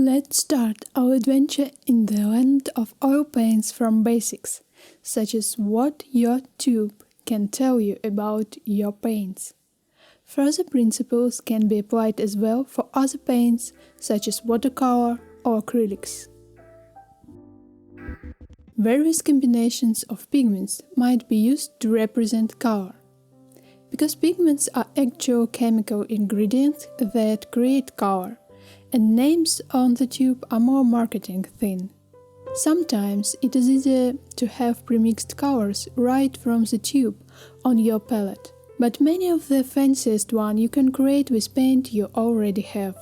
Let's start our adventure in the land of oil paints from basics, such as what your tube can tell you about your paints. Further principles can be applied as well for other paints, such as watercolor or acrylics. Various combinations of pigments might be used to represent color. Because pigments are actual chemical ingredients that create color, and names on the tube are more marketing thin. Sometimes it is easier to have premixed colors right from the tube on your palette, but many of the fanciest ones you can create with paint you already have.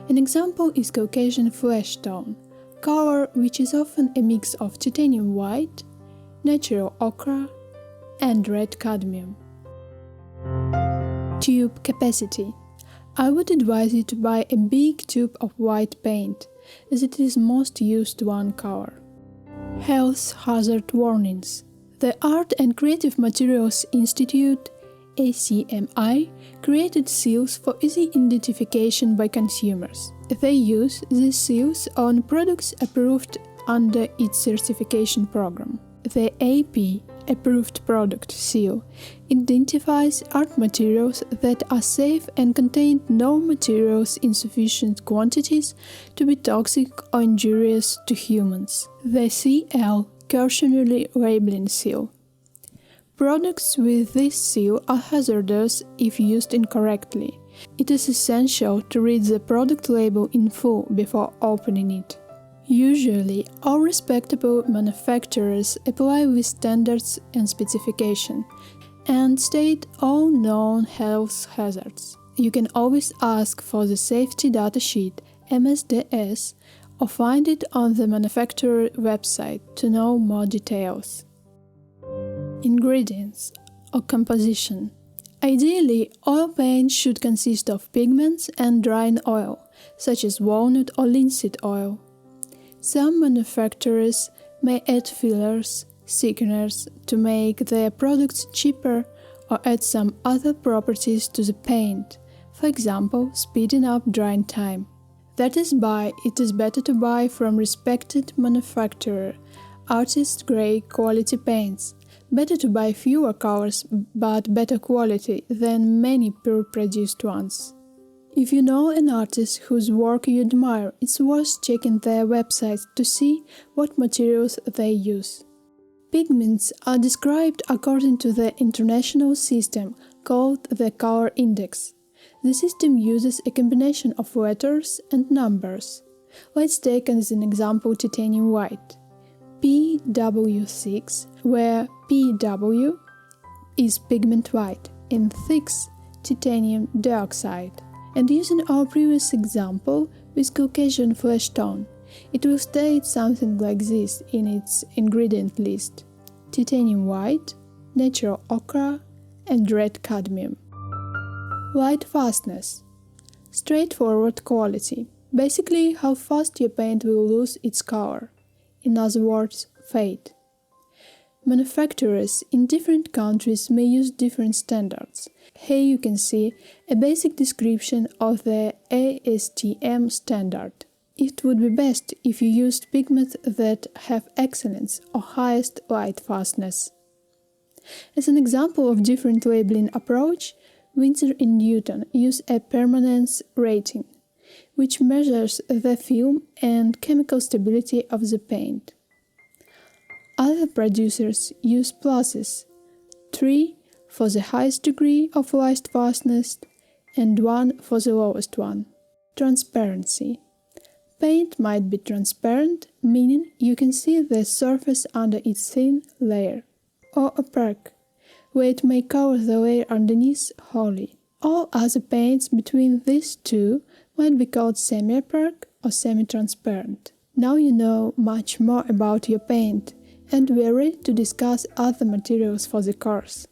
An example is Caucasian flesh tone, color which is often a mix of titanium white, natural ochre, and red cadmium. Tube capacity. I would advise you to buy a big tube of white paint, as it is most used one color. Health hazard warnings. The Art and Creative Materials Institute, ACMI, created seals for easy identification by consumers. They use these seals on products approved under its certification program. The AP Approved Product Seal identifies art materials that are safe and contain no materials in sufficient quantities to be toxic or injurious to humans. The CL Cautionary Labeling Seal. Products with this seal are hazardous if used incorrectly. It is essential to read the product label in full before opening it. Usually, all respectable manufacturers apply with standards and specification and state all known health hazards. You can always ask for the Safety Data Sheet (MSDS) or find it on the manufacturer website to know more details. Ingredients or composition. Ideally, oil paint should consist of pigments and drying oil, such as walnut or linseed oil. Some manufacturers may add fillers, thickeners to make their products cheaper or add some other properties to the paint, for example, speeding up drying time. That is why it is better to buy from respected manufacturer, artist-grade quality paints. Better to buy fewer colors but better quality than many pure-produced ones. If you know an artist whose work you admire, it's worth checking their websites to see what materials they use. Pigments are described according to the international system called the Color Index. The system uses a combination of letters and numbers. Let's take as an example titanium white, PW6, where PW is pigment white and 6 titanium dioxide. And using our previous example with Caucasian flesh tone, it will state something like this in its ingredient list: titanium white, natural ochre, and red cadmium. Light fastness. Straightforward quality. Basically, how fast your paint will lose its color. In other words, fade. Manufacturers in different countries may use different standards. Here you can see a basic description of the ASTM standard. It would be best if you used pigments that have excellence or highest light fastness. As an example of different labeling approach, Winsor & Newton use a permanence rating, which measures the film and chemical stability of the paint. Other producers use pluses, 3 for the highest degree of light fastness and 1 for the lowest one. Transparency. Paint might be transparent, meaning you can see the surface under its thin layer, or opaque, where it may cover the layer underneath wholly. All other paints between these two might be called semi-opaque or semi-transparent. Now you know much more about your paint, and we are ready to discuss other materials for the course.